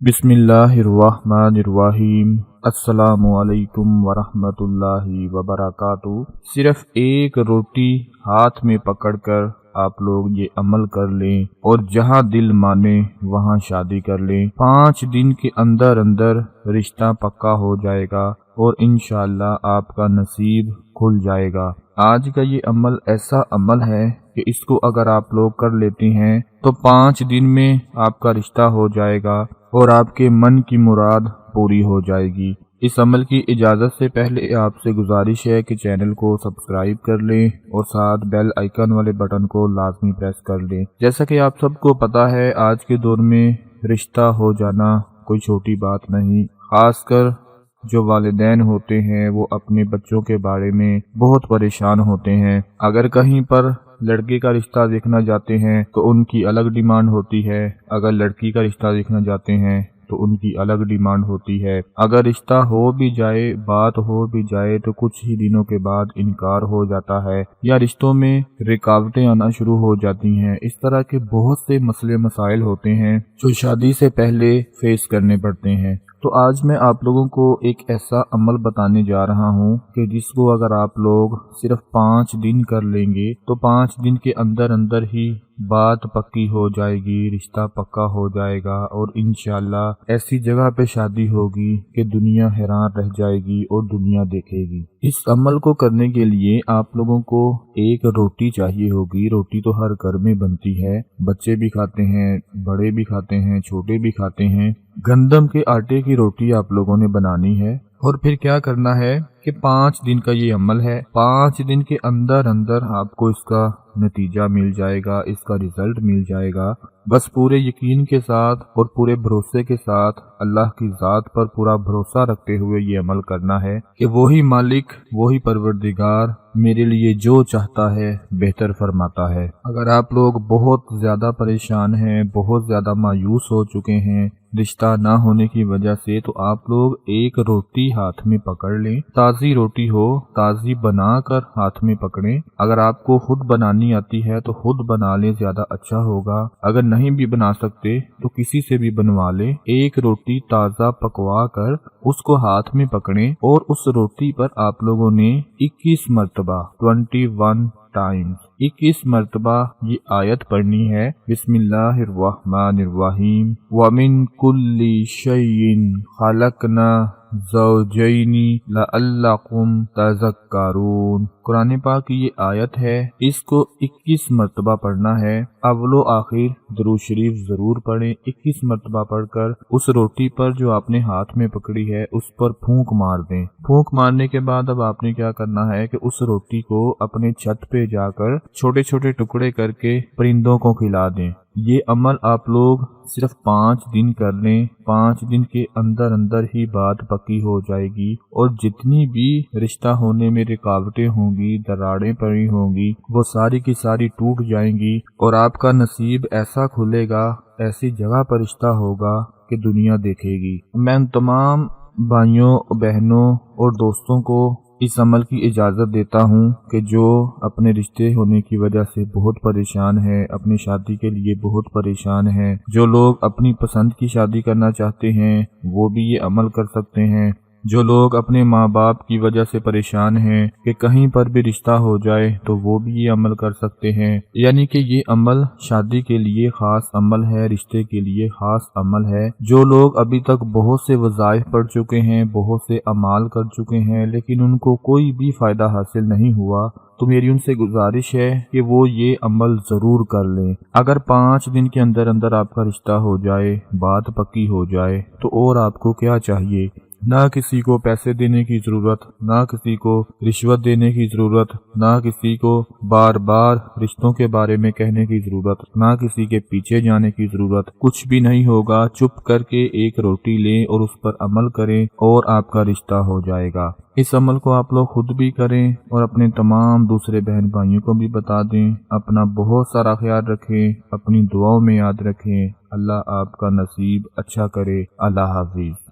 बिस्मिल्लाहिर्रहमानिर्रहीम। अस्सलामुअलैकुम वरहमतुल्लाहि वबरकातुहू। सिर्फ एक रोटी हाथ में पकड़कर आप लोग ये अमल कर लें और जहाँ दिल माने वहाँ शादी कर लें। 5 दिन के अंदर अंदर रिश्ता पक्का हो जाएगा और इंशाअल्लाह आपका नसीब खुल जाएगा। आज का ये अमल ऐसा अमल है कि इसको अगर आप लोग कर लेते हैं तो 5 दिन में आपका रिश्ता हो जाएगा और आपके मन की मुराद पूरी हो जाएगी। इस अमल की इजाज़त से पहले आपसे गुजारिश है कि चैनल को सब्सक्राइब कर लें और साथ बेल आइकन वाले बटन को लाजमी प्रेस कर लें। जैसा कि आप सबको पता है, आज के दौर में रिश्ता हो जाना कोई छोटी बात नहीं। खासकर जो वालिदैन होते हैं वो अपने बच्चों के बारे में बहुत परेशान होते हैं। अगर कहीं पर लड़के का रिश्ता देखना जाते हैं तो उनकी अलग डिमांड होती है, अगर लड़की का रिश्ता देखना जाते हैं तो उनकी अलग डिमांड होती है। अगर रिश्ता हो भी जाए, बात हो भी जाए तो कुछ ही दिनों के बाद इनकार हो जाता है या रिश्तों में रुकावटें आना शुरू हो जाती हैं। इस तरह के बहुत से मसले मसाइल होते हैं जो शादी से पहले फेस करने पड़ते हैं। तो आज मैं आप लोगों को एक ऐसा अमल बताने जा रहा हूँ कि जिसको अगर आप लोग सिर्फ 5 दिन कर लेंगे तो 5 दिन के अंदर अंदर ही बात पक्की हो जाएगी, रिश्ता पक्का हो जाएगा और इंशाअल्लाह ऐसी जगह पे शादी होगी कि दुनिया हैरान रह जाएगी और दुनिया देखेगी। इस अमल को करने के लिए आप लोगों को एक रोटी चाहिए होगी। रोटी तो हर घर में बनती है, बच्चे भी खाते हैं, बड़े भी खाते हैं, छोटे भी खाते हैं। गंदम के आटे की रोटी आप लोगों ने बनानी है और फिर क्या करना है कि 5 दिन का ये अमल है। 5 दिन के अंदर अंदर आपको इसका नतीजा मिल जाएगा, इसका रिजल्ट मिल जाएगा। बस पूरे यकीन के साथ और पूरे भरोसे के साथ अल्लाह की ज़ात पर पूरा भरोसा रखते हुए ये अमल करना है कि वही मालिक, वही परवरदिगार मेरे लिए जो चाहता है बेहतर फरमाता है। अगर आप लोग बहुत ज़्यादा परेशान हैं, बहुत ज़्यादा मायूस हो चुके हैं रिश्ता ना होने की वजह से, तो आप लोग एक रोटी हाथ में पकड़ लें। ताज़ी रोटी हो, ताज़ी बनाकर हाथ में पकड़ें। अगर आपको खुद बनानी आती है तो खुद बना लें, ज़्यादा अच्छा होगा। अगर नहीं भी बना सकते तो किसी से भी बनवा लें। एक रोटी ताज़ा पकवा कर उसको हाथ में पकड़ें और उस रोटी पर आप लोगों ने 21 मरतबा 21 टाइम्स 21 मरतबा ये आयत पढ़नी है। बिस्मिल्लाहिर्रहमानिर्रहीम वमिन कुल्ली शैइन खलकना ज़ौजैनी लअल्लकुम तज़क्करून। कुरान पाक की ये आयत है, इसको 21 मरतबा पढ़ना है। अव्वलो आखिर दुरूद शरीफ जरूर पढ़ें। 21 मरतबा पढ़कर उस रोटी पर जो आपने हाथ में पकड़ी है उस पर फूंक मार दें। फूंक मारने के बाद अब आपने क्या करना है कि उस रोटी को अपने छत पे जाकर छोटे छोटे टुकड़े करके परिंदों को खिला दें। ये अमल आप लोग सिर्फ 5 दिन कर लें। 5 दिन के अंदर अंदर ही बात पक्की हो जाएगी और जितनी भी रिश्ता होने में रुकावटें होंगी, दरारें पड़ी होंगी, वो सारी की सारी टूट जाएंगी और आपका नसीब ऐसा खुलेगा, ऐसी जगह पर रिश्ता होगा कि दुनिया देखेगी। मैं उन तमाम भाइयों, बहनों और दोस्तों को इस अमल की इजाज़त देता हूँ कि जो अपने रिश्ते होने की वजह से बहुत परेशान है, अपनी शादी के लिए बहुत परेशान है, जो लोग अपनी पसंद की शादी करना चाहते हैं वो भी ये अमल कर सकते हैं। जो लोग अपने माँ बाप की वजह से परेशान हैं कि कहीं पर भी रिश्ता हो जाए तो वो भी ये अमल कर सकते हैं। यानी कि ये अमल शादी के लिए खास अमल है, रिश्ते के लिए खास अमल है। जो लोग अभी तक बहुत से वज़ाइफ पढ़ चुके हैं, बहुत से अमाल कर चुके हैं लेकिन उनको कोई भी फ़ायदा हासिल नहीं हुआ, तो मेरी उनसे गुजारिश है कि वो ये अमल ज़रूर कर लें। अगर 5 दिन के अंदर अंदर आपका रिश्ता हो जाए, बात पक्की हो जाए, तो और आपको क्या चाहिए। ना किसी को पैसे देने की ज़रूरत, ना किसी को रिश्वत देने की ज़रूरत, ना किसी को बार बार रिश्तों के बारे में कहने की ज़रूरत, ना किसी के पीछे जाने की ज़रूरत। कुछ भी नहीं होगा, चुप करके एक रोटी लें और उस पर अमल करें और आपका रिश्ता हो जाएगा। इस अमल को आप लोग खुद भी करें और अपने तमाम दूसरे बहन भाइयों को भी बता दें। अपना बहुत सारा ख्याल रखें, अपनी दुआओं में याद रखें। अल्लाह आपका नसीब अच्छा करे। अल्लाह हाफिज़।